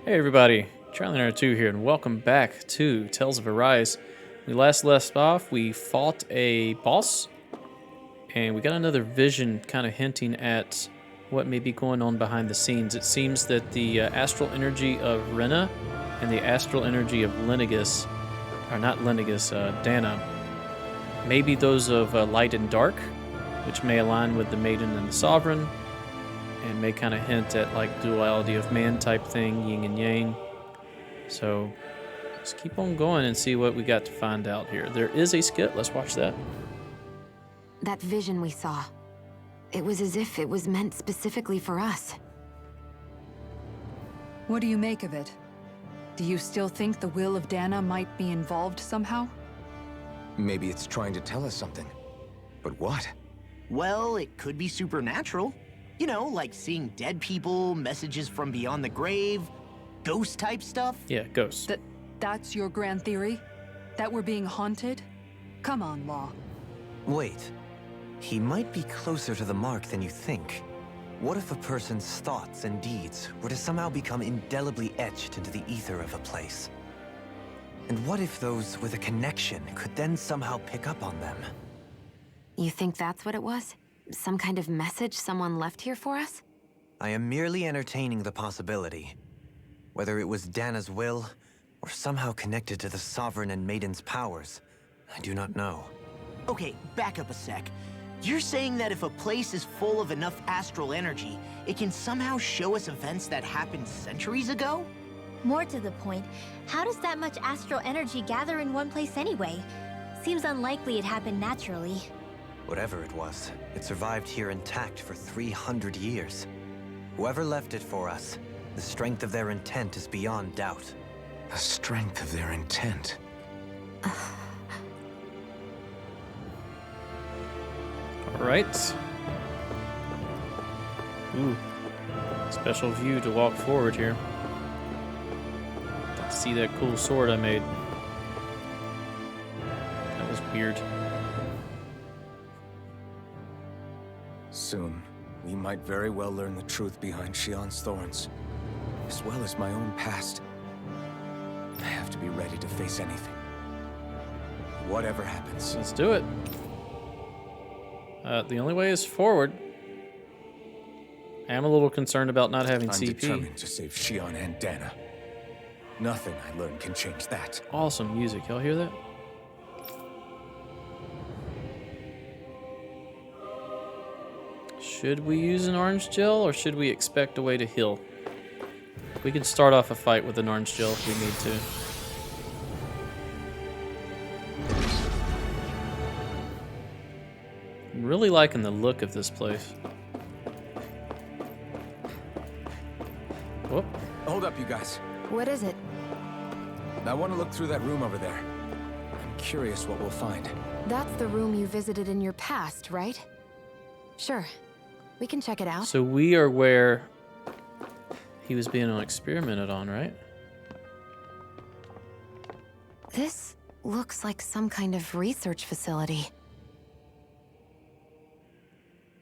Hey everybody, Charlie92 here, and welcome back to Tales of Arise. We last left off, we fought a boss, and we got another vision kind of hinting at what may be going on behind the scenes. It seems that the astral energy of Rena and the astral energy of Lenigus, or not Lenigus, Dana, maybe those of light and dark, which may align with the Maiden and the Sovereign, and may kind of hint at like duality of man type thing, yin and yang. So let's keep on going and see what we got to find out here. There is a skit, let's watch that. That vision we saw, it was as if it was meant specifically for us. What do you make of it? Do you still think the will of Dana might be involved somehow? Maybe it's trying to tell us something. But what? Well, it could be supernatural. You know, like seeing dead people, messages from beyond the grave, ghost type stuff. Yeah, ghosts. That's your grand theory? That we're being haunted? Come on, Law. Wait. He might be closer to the mark than you think. What if a person's thoughts and deeds were to somehow become indelibly etched into the ether of a place? And what if those with a connection could then somehow pick up on them? You think that's what it was? Some kind of message someone left here for us? I am merely entertaining the possibility. Whether it was Dana's will, or somehow connected to the Sovereign and Maiden's powers, I do not know. Okay, back up a sec. You're saying that if a place is full of enough astral energy, it can somehow show us events that happened centuries ago? More to the point, how does that much astral energy gather in one place anyway? Seems unlikely it happened naturally. Whatever it was, it survived here intact for 300 years. Whoever left it for us, the strength of their intent is beyond doubt. The strength of their intent. Alright. Ooh. Special view to walk forward here. Got to see that cool sword I made. That was weird. Soon, we might very well learn the truth behind Shion's thorns, as well as my own past. I have to be ready to face anything. Whatever happens. Let's do it. The only way is forward. I am a little concerned about not having I'm CP. determined to save Shion and Dana. Nothing I learn can change that. Awesome music. Y'all hear that? Should we use an orange gel or should we expect a way to heal? We can start off a fight with an orange gel if we need to. I'm really liking the look of this place. Whoop. Hold up, you guys. What is it? I want to look through that room over there. I'm curious what we'll find. That's the room you visited in your past, right? Sure. We can check it out. So we are where he was being experimented on, right? This looks like some kind of research facility.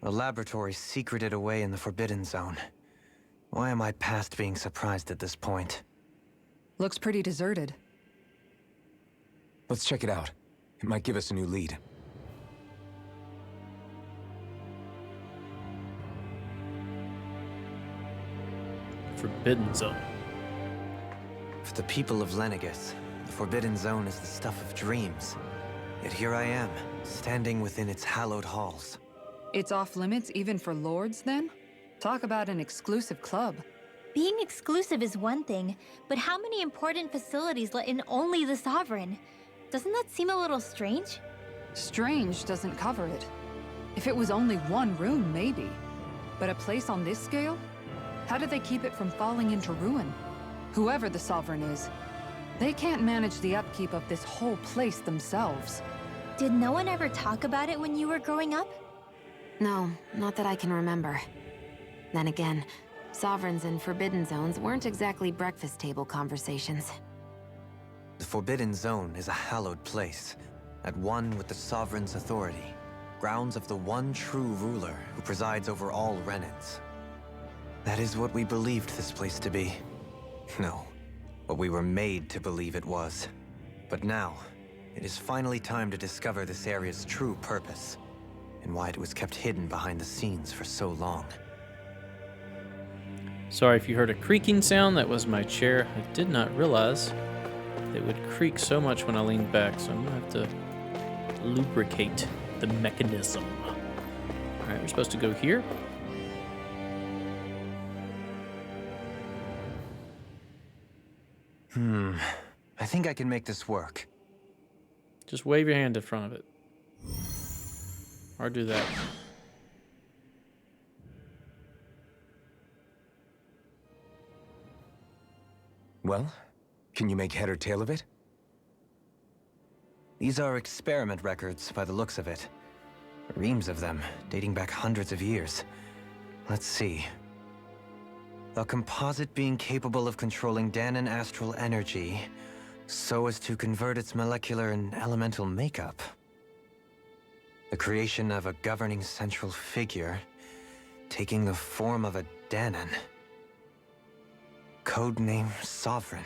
A laboratory secreted away in the Forbidden Zone. Why am I past being surprised at this point? Looks pretty deserted. Let's check it out. It might give us a new lead. Forbidden Zone. For the people of Lenigus, the Forbidden Zone is the stuff of dreams. Yet here I am, standing within its hallowed halls. It's off limits even for lords, then? Talk about an exclusive club. Being exclusive is one thing, but how many important facilities let in only the Sovereign? Doesn't that seem a little strange? Strange doesn't cover it. If it was only one room, maybe. But a place on this scale? How did they keep it from falling into ruin? Whoever the Sovereign is, they can't manage the upkeep of this whole place themselves. Did no one ever talk about it when you were growing up? No, not that I can remember. Then again, Sovereigns and Forbidden Zones weren't exactly breakfast table conversations. The Forbidden Zone is a hallowed place, at one with the Sovereign's authority, grounds of the one true ruler who presides over all Renans. That is what we believed this place to be. No, but we were made to believe it was. But now, it is finally time to discover this area's true purpose, and why it was kept hidden behind the scenes for so long. Sorry if you heard a creaking sound, that was my chair. I did not realize it would creak so much when I leaned back, so I'm gonna have to lubricate the mechanism. Alright, we're supposed to go here. I think I can make this work. Just wave your hand in front of it. Or do that. Well, can you make head or tail of it? These are experiment records by the looks of it. Reams of them, dating back hundreds of years. Let's see. A composite being capable of controlling Danon astral energy so as to convert its molecular and elemental makeup. The creation of a governing central figure, taking the form of a Danon. Codename Sovereign.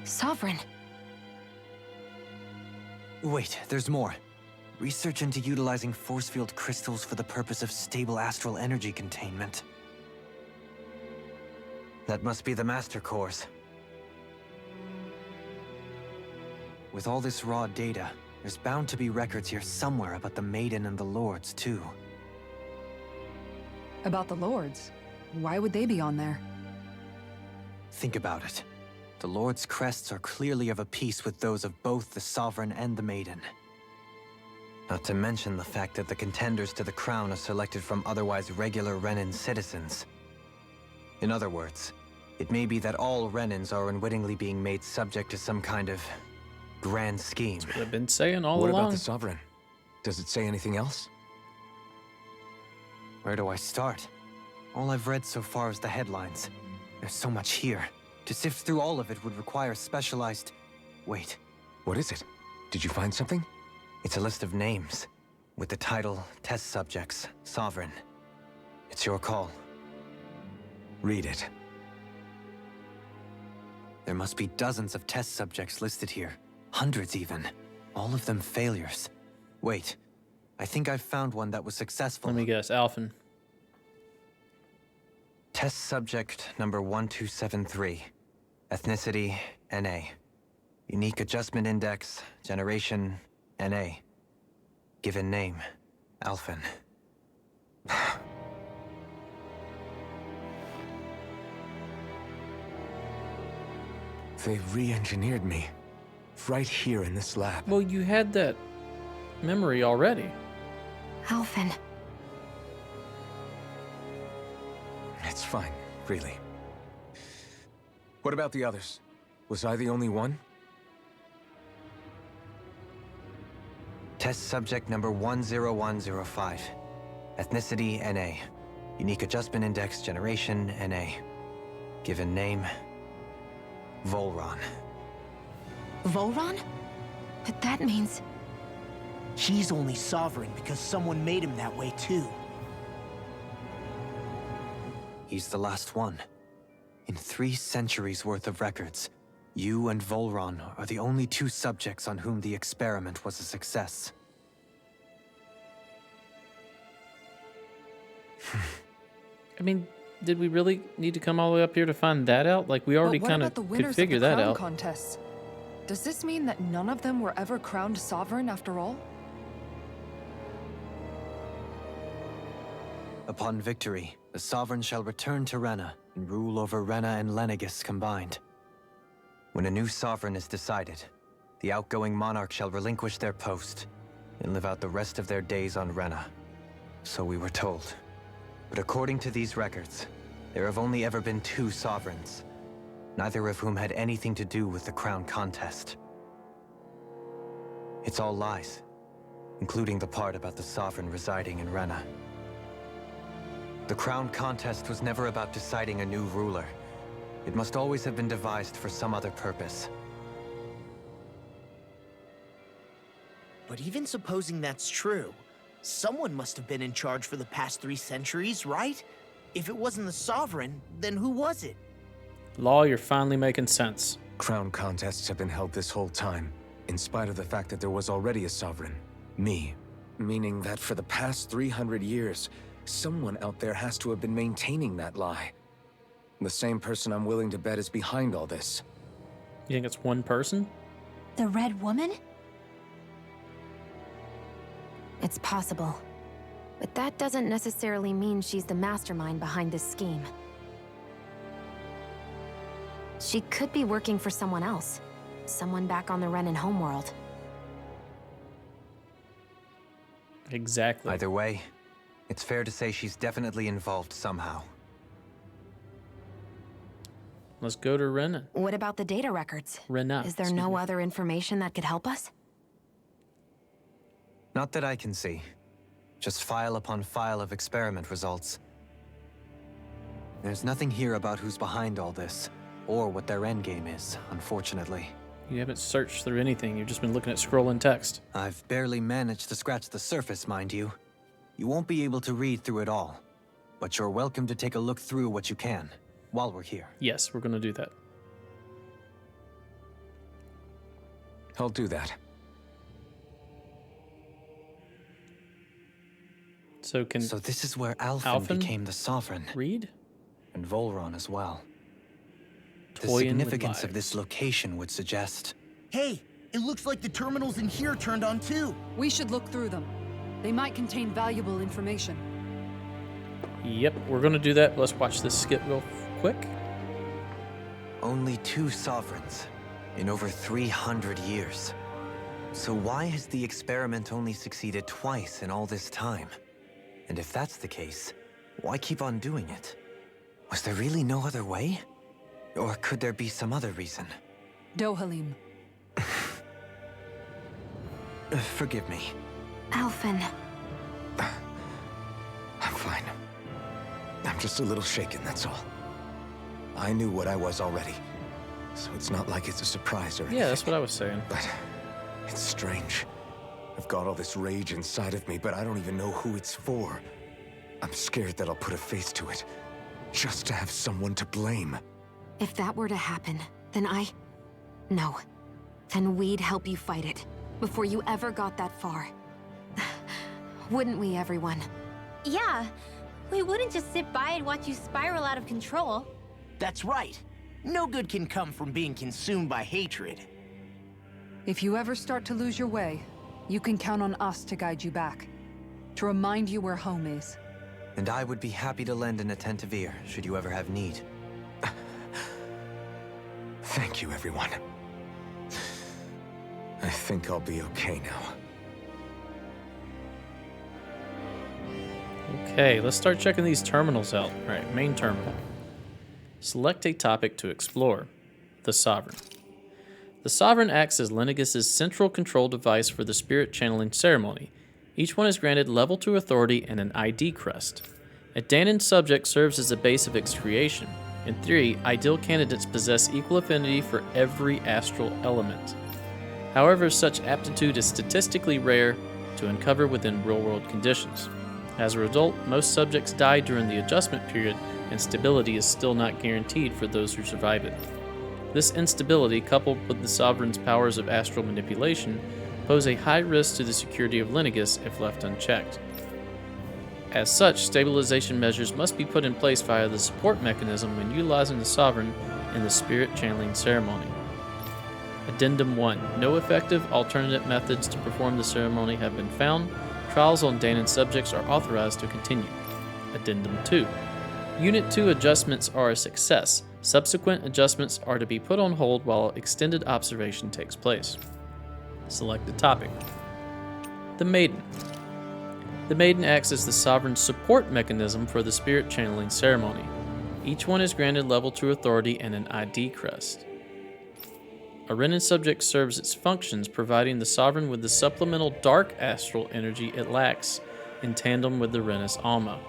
Sovereign. Wait, there's more. Research into utilizing force field crystals for the purpose of stable astral energy containment. That must be the Master Cores. With all this raw data, there's bound to be records here somewhere about the Maiden and the Lords, too. About the Lords? Why would they be on there? Think about it. The Lord's crests are clearly of a piece with those of both the Sovereign and the Maiden. Not to mention the fact that the contenders to the crown are selected from otherwise regular Renan citizens. In other words, it may be that all Renans are unwittingly being made subject to some kind of grand scheme. That's what I've been saying all What along. about the Sovereign? Does it say anything else? Where do I start? All I've read so far is the headlines. There's so much here. To sift through all of it would require specialized... Wait, What is it? Did you find something? it's a list of names, with the title Test Subjects, Sovereign. It's your call. Read it. There must be dozens of test subjects listed here. Hundreds even. All of them failures. Wait, I think I've found one that was successful. Let me guess, Alfin. Test subject number 1273. Ethnicity, NA. Unique adjustment index, generation, NA. Given name, Alfin. They re-engineered me. Right here in this lab. Well, you had that memory already. Alfin. It's fine, really. What about the others? Was I the only one? Test subject number 10105. Ethnicity, NA. Unique adjustment index, generation, NA. Given name, Volron. Volron? But that means... He's only Sovereign because someone made him that way too. He's the last one. In 3 centuries worth of records, you and Volron are the only 2 subjects on whom the experiment was a success. I mean, did we really need to come all the way up here to find that out? Like, we already But what kind about of the winners could of figure the that crown out. contests? Does this mean that none of them were ever crowned sovereign after all? Upon victory, the Sovereign shall return to Rena and rule over Rena and Lenigus combined. When a new Sovereign is decided, the outgoing monarch shall relinquish their post and live out the rest of their days on Rena. So we were told. But according to these records, there have only ever been 2 Sovereigns, neither of whom had anything to do with the crown contest. It's all lies, including the part about the Sovereign residing in Rena. The crown contest was never about deciding a new ruler. It must always have been devised for some other purpose. But even supposing that's true, someone must have been in charge for the past 3 centuries, right? If it wasn't the Sovereign, then who was it? Law, you're finally making sense. Crown contests have been held this whole time, in spite of the fact that there was already a Sovereign. Me. Meaning that for the past 300 years, someone out there has to have been maintaining that lie. The same person I'm willing to bet is behind all this. You think it's one person? The Red Woman? It's possible. But that doesn't necessarily mean she's the mastermind behind this scheme. She could be working for someone else. Someone back on the Renan homeworld. Exactly. Either way, it's fair to say she's definitely involved somehow. Let's go to Renan. What about the data records? Renan. Is there no other information that could help us? Not that I can see. Just file upon file of experiment results. There's nothing here about who's behind all this, or what their endgame is, unfortunately. You haven't searched through anything. You've just been looking at scrolling text. I've barely managed to scratch the surface, mind you. You won't be able to read through it all, but you're welcome to take a look through what you can, while we're here. Yes, we're going to do that. I'll do that. So can So this is where Alfin became the Sovereign, read? and Volron as well. The Toying with significance of lives. this location would suggest... Hey, it looks like the terminals in here turned on too. We should look through them. They might contain valuable information. Yep, we're going to do that. Let's watch this skip real quick. Only 2 Sovereigns in over 300 years. So why has the experiment only succeeded twice in all this time? And if that's the case, why keep on doing it? Was there really no other way? Or could there be some other reason? Dohalim. Forgive me. Alfin. I'm fine. I'm just a little shaken, that's all. I knew what I was already, so it's not like it's a surprise or anything. Yeah, that's what I was saying. But it's strange. I've got all this rage inside of me, but I don't even know who it's for. I'm scared that I'll put a face to it, just to have someone to blame. If that were to happen, then No. Then we'd help you fight it, before you ever got that far. Wouldn't we, everyone? Yeah. We wouldn't just sit by and watch you spiral out of control. That's right. No good can come from being consumed by hatred. If you ever start to lose your way, you can count on us to guide you back. To remind you where home is. And I would be happy to lend an attentive ear, should you ever have need. Thank you, everyone. I think I'll be okay now. Okay, let's start checking these terminals out. All right, main terminal. Select a topic to explore. The Sovereign. The Sovereign acts as Lenigus' central control device for the spirit channeling ceremony. Each one is granted level 2 authority and an ID crest. A Danon subject serves as the base of its creation. In theory, ideal candidates possess equal affinity for every astral element. However, such aptitude is statistically rare to uncover within real-world conditions. As a result, most subjects die during the adjustment period, and stability is still not guaranteed for those who survive it. This instability, coupled with the Sovereign's powers of astral manipulation, pose a high risk to the security of Lenigus if left unchecked. As such, stabilization measures must be put in place via the support mechanism when utilizing the Sovereign in the spirit channeling ceremony. Addendum 1. No effective alternate methods to perform the ceremony have been found. Trials on Danon subjects are authorized to continue. Addendum 2. Unit 2 adjustments are a success. Subsequent adjustments are to be put on hold while extended observation takes place. Select a topic. The Maiden. The Maiden acts as the Sovereign's support mechanism for the spirit channeling ceremony. Each one is granted level 2 authority and an ID crest. A Renan subject serves its functions, providing the Sovereign with the supplemental dark astral energy it lacks, in tandem with the Renus Alma.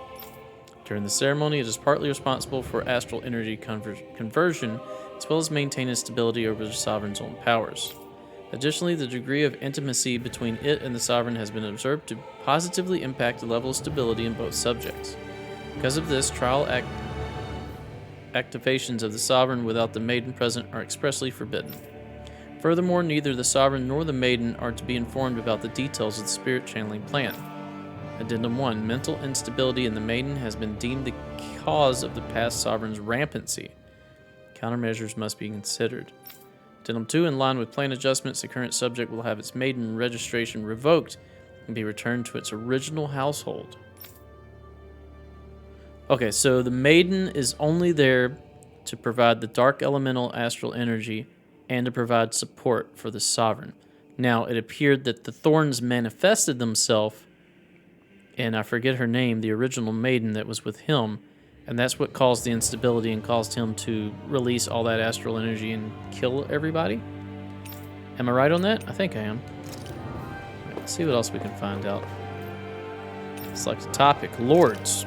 During the ceremony, it is partly responsible for astral energy conversion, as well as maintaining stability over the Sovereign's own powers. Additionally, the degree of intimacy between it and the Sovereign has been observed to positively impact the level of stability in both subjects. Because of this, activations of the Sovereign without the Maiden present are expressly forbidden. Furthermore, neither the Sovereign nor the Maiden are to be informed about the details of the spirit channeling plan. Addendum 1. Mental instability in the Maiden has been deemed the cause of the past Sovereign's rampancy. Countermeasures must be considered. Addendum 2. In line with plan adjustments, the current subject will have its Maiden registration revoked and be returned to its original household. Okay, so the Maiden is only there to provide the dark elemental astral energy and to provide support for the Sovereign. Now, it appeared that the Thorns manifested themselves, and I forget her name, the original Maiden that was with him, and that's what caused the instability and caused him to release all that astral energy and kill everybody. Am I right on that? I think I am. Right, let's see what else we can find out. Select a topic. Lords.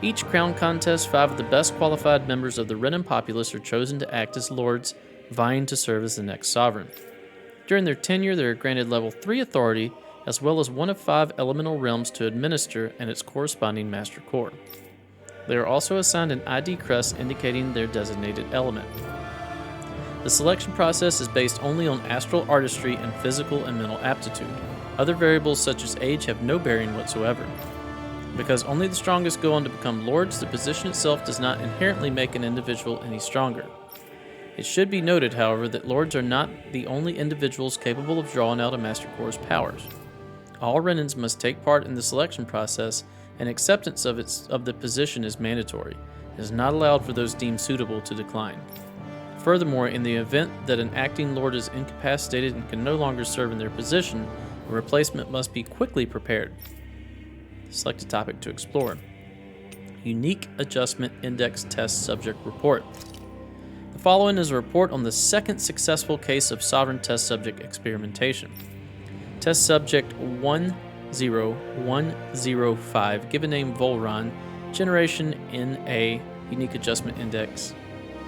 Each crown contest, 5 of the best qualified members of the Renan populace are chosen to act as lords, vying to serve as the next sovereign. During their tenure, they are granted level 3 authority, as well as one of 5 elemental realms to administer and its corresponding master core. They are also assigned an ID crest indicating their designated element. The selection process is based only on astral artistry and physical and mental aptitude. Other variables such as age have no bearing whatsoever. Because only the strongest go on to become lords, the position itself does not inherently make an individual any stronger. It should be noted, however, that lords are not the only individuals capable of drawing out a Master Core's powers. All Renans must take part in the selection process, and acceptance of the position is mandatory. It is not allowed for those deemed suitable to decline. Furthermore, in the event that an acting lord is incapacitated and can no longer serve in their position, a replacement must be quickly prepared. Select a topic to explore. Unique Adjustment Index Test Subject Report. The following is a report on the second successful case of Sovereign Test Subject experimentation. Test Subject 10105, given name Volron, generation NA, Unique Adjustment Index,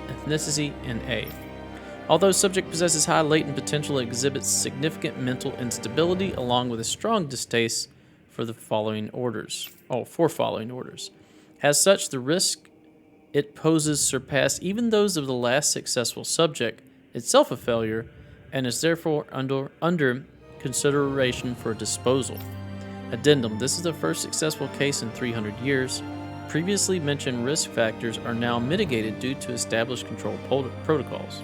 ethnicity NA. Although subject possesses high latent potential, it exhibits significant mental instability along with a strong distaste for the following orders. As such, the risk it poses surpass even those of the last successful subject, itself a failure, and is therefore under consideration for disposal. Addendum: this is the first successful case in 300 years. Previously mentioned risk factors are now mitigated due to established control protocols.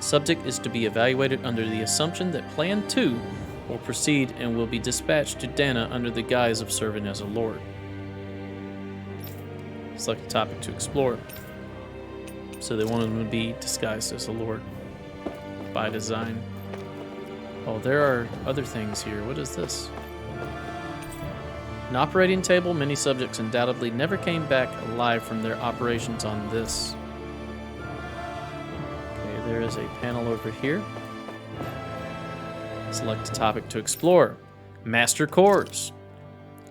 Subject is to be evaluated under the assumption that Plan 2 will proceed and will be dispatched to Dana under the guise of serving as a lord. Select a topic to explore. So they wanted him to be disguised as a lord by design. Oh, there are other things here. What is this? An operating table. Many subjects undoubtedly never came back alive from their operations on this. Okay, there is a panel over here. Select a topic to explore. Master Cores.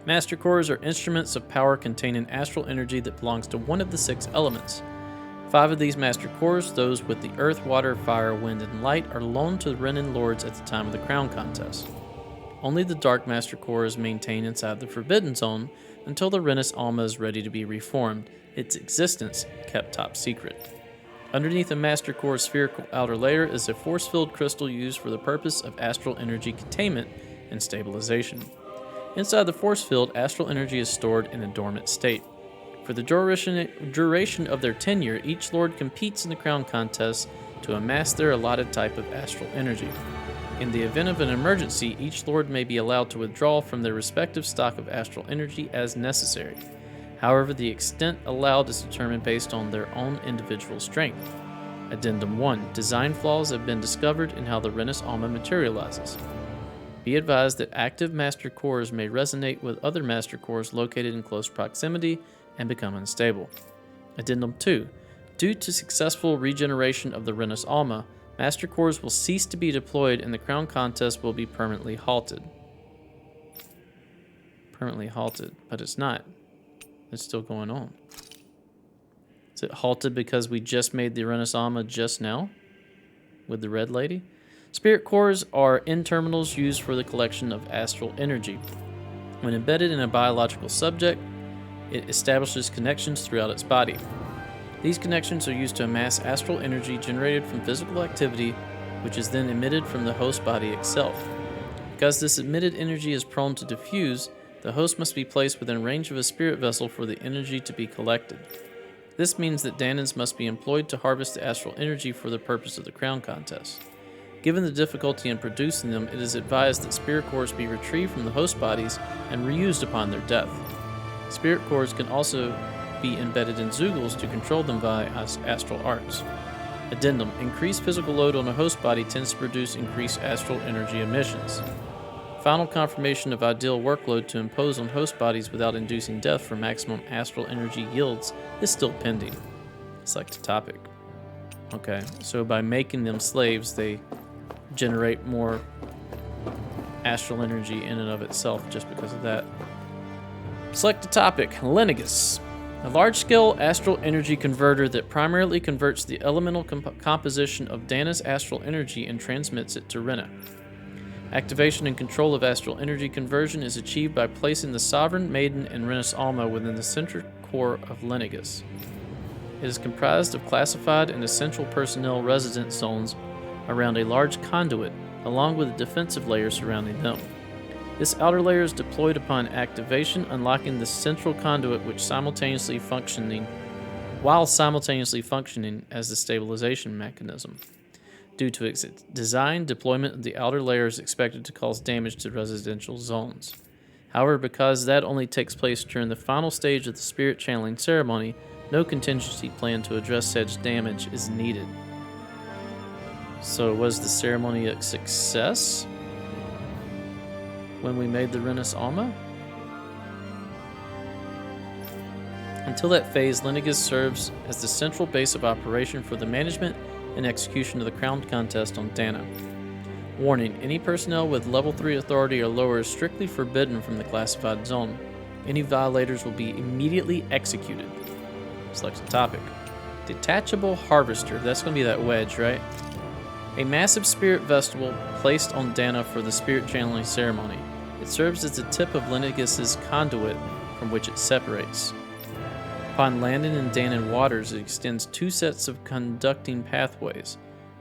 Master Cores are instruments of power containing astral energy that belongs to one of the 6 elements. 5 of these Master Cores, those with the earth, water, fire, wind, and light, are loaned to the Renan Lords at the time of the Crown Contest. Only the Dark Master Core is maintained inside the Forbidden Zone until the Renus Alma is ready to be reformed, its existence kept top secret. Underneath the Master Core's spherical outer layer is a force-filled crystal used for the purpose of astral energy containment and stabilization. Inside the force field, astral energy is stored in a dormant state. For the duration of their tenure, each lord competes in the crown contest to amass their allotted type of astral energy. In the event of an emergency, each lord may be allowed to withdraw from their respective stock of astral energy as necessary. However, the extent allowed is determined based on their own individual strength. Addendum 1. Design flaws have been discovered in how the Renus Alma materializes. Be advised that active Master Cores may resonate with other Master Cores located in close proximity and become unstable. Addendum 2. Due to successful regeneration of the Renus Alma, Master Cores will cease to be deployed and the crown contest will be permanently halted. But it's not. It's still going on. Is it halted because we just made the Renus Alma just now? With the red lady? Spirit cores are N-terminals used for the collection of astral energy. When embedded in a biological subject, It establishes connections throughout its body. These connections are used to amass astral energy generated from physical activity, which is then emitted from the host body itself. Because this emitted energy is prone to diffuse, the host must be placed within range of a spirit vessel for the energy to be collected. This means that Danans must be employed to harvest the astral energy for the purpose of the crown contest. Given the difficulty in producing them, it is advised that spirit cores be retrieved from the host bodies and reused upon their death. Spirit cores can also be embedded in Zeugles to control them via astral arts. Addendum: increased physical load on a host body tends to produce increased astral energy emissions. Final confirmation of ideal workload to impose on host bodies without inducing death for maximum astral energy yields is still pending. Select a topic. Okay, so by making them slaves, they generate more astral energy in and of itself just because of that. Select a topic. Lenigus. A large-scale astral energy converter that primarily converts the elemental composition of Dana's astral energy and transmits it to Rena. Activation and control of astral energy conversion is achieved by placing the Sovereign, Maiden, and Renis Alma within the central core of Lenigus. It is comprised of classified and essential personnel residence zones around a large conduit, along with a defensive layer surrounding them. This outer layer is deployed upon activation, unlocking the central conduit while simultaneously functioning as the stabilization mechanism. Due to its design, deployment of the outer layer is expected to cause damage to residential zones. However, because that only takes place during the final stage of the spirit channeling ceremony, no contingency plan to address such damage is needed. So was the ceremony a success when we made the Renis Alma? Until that phase, Lenigus serves as the central base of operation for the management and execution of the crown contest on Dana. Warning: any personnel with level 3 authority or lower is strictly forbidden from the classified zone. Any violators will be immediately executed. Select a topic. Detachable harvester. That's going to be that wedge, right? A massive spirit vestibule placed on Dana for the spirit channeling ceremony. It serves as the tip of Lenigus' conduit from which it separates. Upon landing in Danan waters, it extends 2 sets of conducting pathways.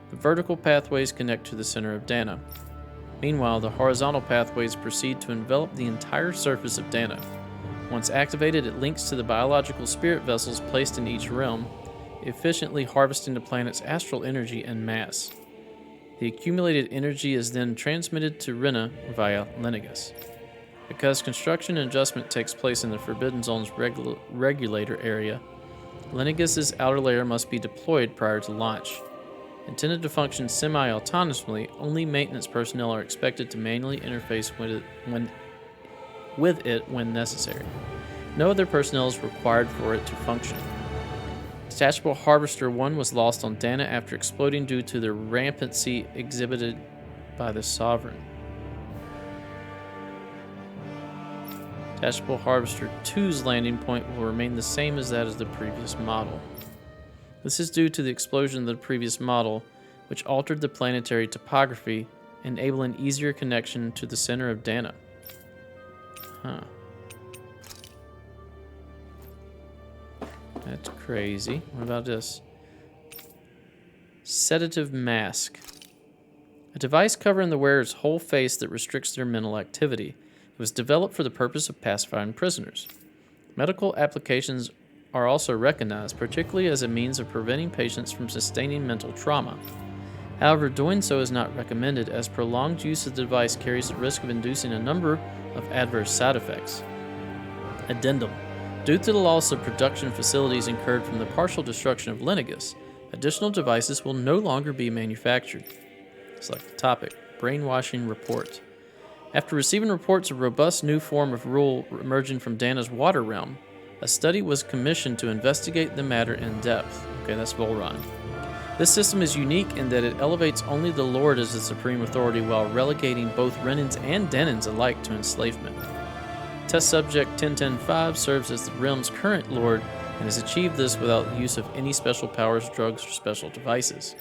The vertical pathways connect to the center of Dana. Meanwhile, the horizontal pathways proceed to envelop the entire surface of Dana. Once activated, it links to the biological spirit vessels placed in each realm, efficiently harvesting the planet's astral energy en masse. The accumulated energy is then transmitted to Rena via Lenigus. Because construction and adjustment takes place in the Forbidden Zone's regulator area, Lenigus' outer layer must be deployed prior to launch. Intended to function semi-autonomously, only maintenance personnel are expected to manually interface with it when necessary. No other personnel is required for it to function. Detachable Harvester 1 was lost on Dana after exploding due to the rampancy exhibited by the Sovereign. Detachable Harvester 2's landing point will remain the same as that of the previous model. This is due to the explosion of the previous model, which altered the planetary topography, enabling easier connection to the center of Dana. Huh. That's crazy. What about this? Sedative Mask. A device covering the wearer's whole face that restricts their mental activity. It was developed for the purpose of pacifying prisoners. Medical applications are also recognized, particularly as a means of preventing patients from sustaining mental trauma. However, doing so is not recommended, as prolonged use of the device carries the risk of inducing a number of adverse side effects. Addendum. Due to the loss of production facilities incurred from the partial destruction of Lenigus, additional devices will no longer be manufactured. Select the topic. Brainwashing Report. After receiving reports of robust new form of rule emerging from Dana's water realm, a study was commissioned to investigate the matter in depth. Okay, that's Volron. This system is unique in that it elevates only the Lord as the supreme authority while relegating both Renans and Denans alike to enslavement. Test subject 1010-5 serves as the realm's current Lord and has achieved this without the use of any special powers, drugs, or special devices.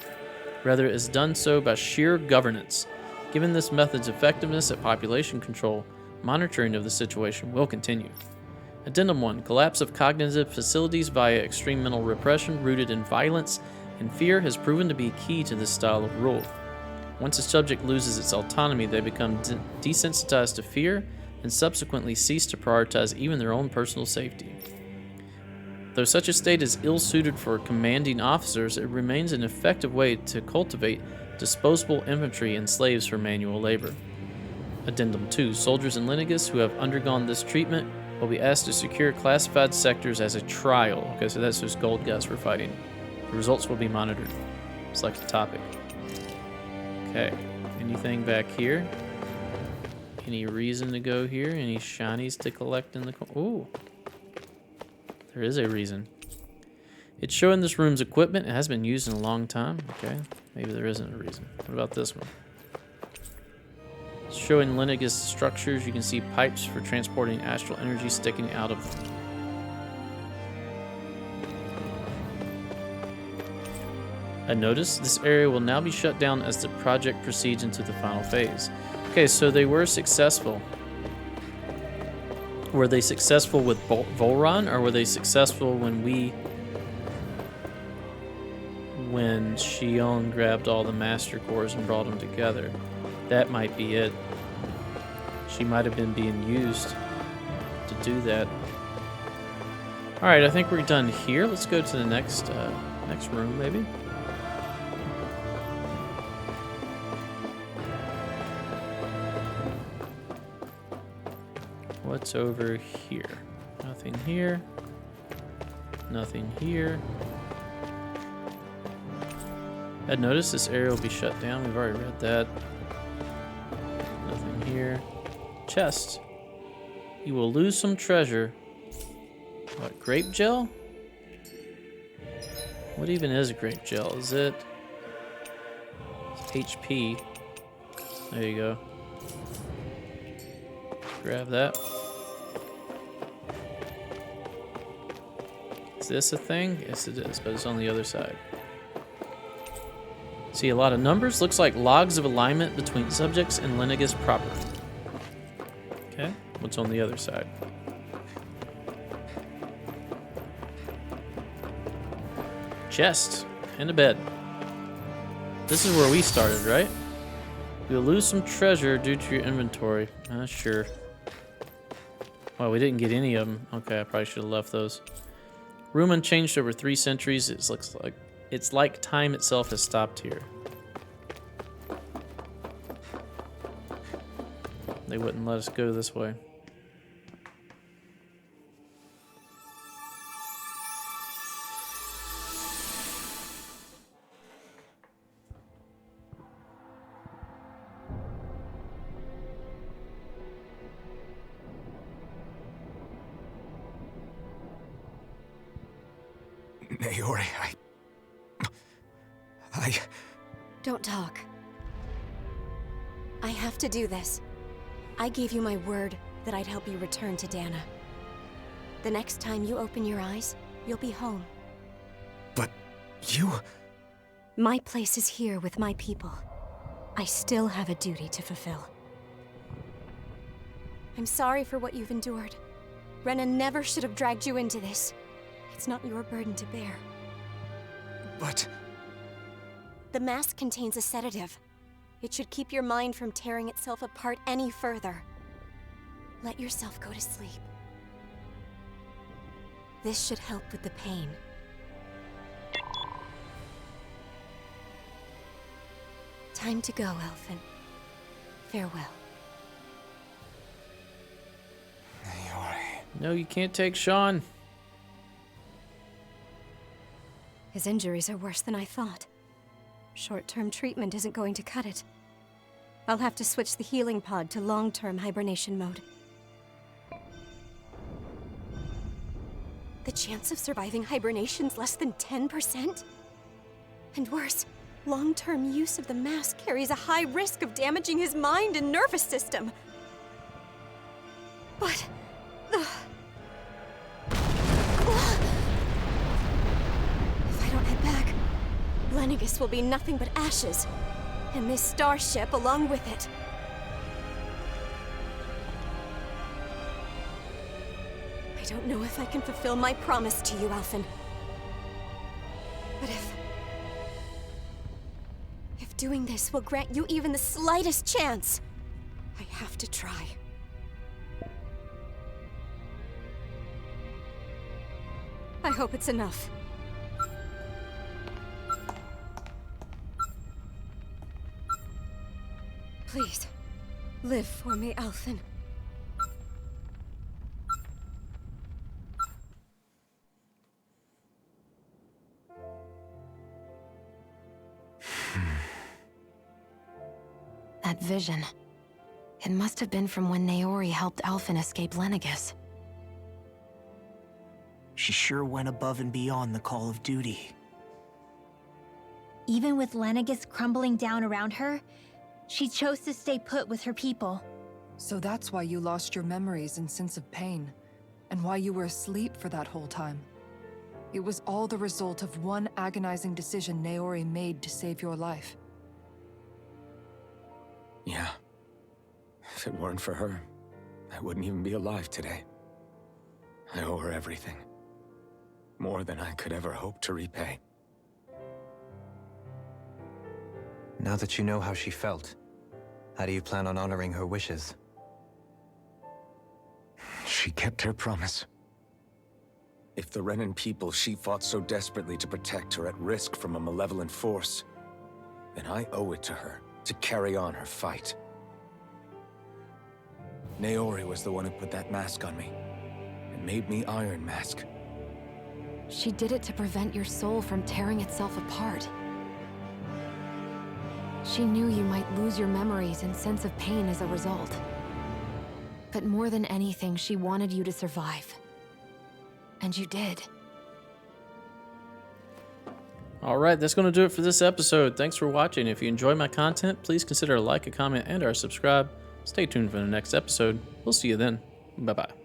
Rather, it has done so by sheer governance. Given this method's effectiveness at population control, monitoring of the situation will continue. Addendum 1. Collapse of cognitive facilities via extreme mental repression rooted in violence and fear has proven to be key to this style of rule. Once a subject loses its autonomy, they become desensitized to fear and subsequently cease to prioritize even their own personal safety. Though such a state is ill-suited for commanding officers, it remains an effective way to cultivate disposable infantry and slaves for manual labor. Addendum 2. Soldiers in Lenigus who have undergone this treatment will be asked to secure classified sectors as a trial. Okay, so that's those gold guys we're fighting. The results will be monitored. Select a topic. Okay, anything back here? Any reason to go here? Any shinies to collect in the... Ooh. There is a reason. It's showing this room's equipment. It has been used in a long time. Okay, maybe there isn't a reason. What about this one? It's showing Lenigus structures. You can see pipes for transporting astral energy sticking out of them. I noticed this area will now be shut down as the project proceeds into the final phase. Okay, so they were successful. Were they successful with Volron, or were they successful when Shion grabbed all the master cores and brought them together? That might be it. She might have been being used to do that. All right, I think we're done here. Let's go to the next room, maybe. What's over here? Nothing here. Nothing here. I'd noticed this area will be shut down. We've already read that. Nothing here. Chest. You will lose some treasure. What, grape gel? What even is grape gel? Is it... It's HP. There you go. Grab that. Is this a thing? Yes, it is, but it's on the other side. See a lot of numbers. Looks like logs of alignment between subjects and Lenigus proper. Okay, what's on the other side? Chest and a bed. This is where we started, right? You'll lose some treasure due to your inventory. Sure. Well, we didn't get any of them. Okay, I probably should have left those. Room unchanged over 3 centuries. It looks like it's like time itself has stopped here. They wouldn't let us go this way. Naori, I... Don't talk. I have to do this. I gave you my word that I'd help you return to Dana. The next time you open your eyes, you'll be home. But you... My place is here with my people. I still have a duty to fulfill. I'm sorry for what you've endured. Rena never should have dragged you into this. It's not your burden to bear. But... The mask contains a sedative. It should keep your mind from tearing itself apart any further. Let yourself go to sleep. This should help with the pain. Time to go, Alfin. Farewell. Naori... No, you can't take Sean. His injuries are worse than I thought. Short-term treatment isn't going to cut it. I'll have to switch the healing pod to long-term hibernation mode. The chance of surviving hibernation's less than 10%? And worse, long-term use of the mask carries a high risk of damaging his mind and nervous system. But... If I don't head back, Lenigus will be nothing but ashes, and this starship along with it. I I don't know if I can fulfill my promise to you, Alfin. But if doing this will grant you even the slightest chance, I have to try. I hope it's enough. Please, live for me, Alfin. That vision. It must have been from when Naori helped Alfin escape Lenigus. She sure went above and beyond the call of duty. Even with Lenigus crumbling down around her, she chose to stay put with her people. So that's why you lost your memories and sense of pain, and why you were asleep for that whole time. It was all the result of one agonizing decision Naori made to save your life. Yeah. If it weren't for her, I wouldn't even be alive today. I owe her everything. More than I could ever hope to repay. Now that you know how she felt, how do you plan on honoring her wishes? She kept her promise. If the Renan people she fought so desperately to protect are at risk from a malevolent force, then I owe it to her to carry on her fight. Naori was the one who put that mask on me, and made me Iron Mask. She did it to prevent your soul from tearing itself apart. She knew you might lose your memories and sense of pain as a result. But more than anything, she wanted you to survive. And you did. All right, that's going to do it for this episode. Thanks for watching. If you enjoy my content, please consider a like, a comment, and or subscribe. Stay tuned for the next episode. We'll see you then. Bye-bye.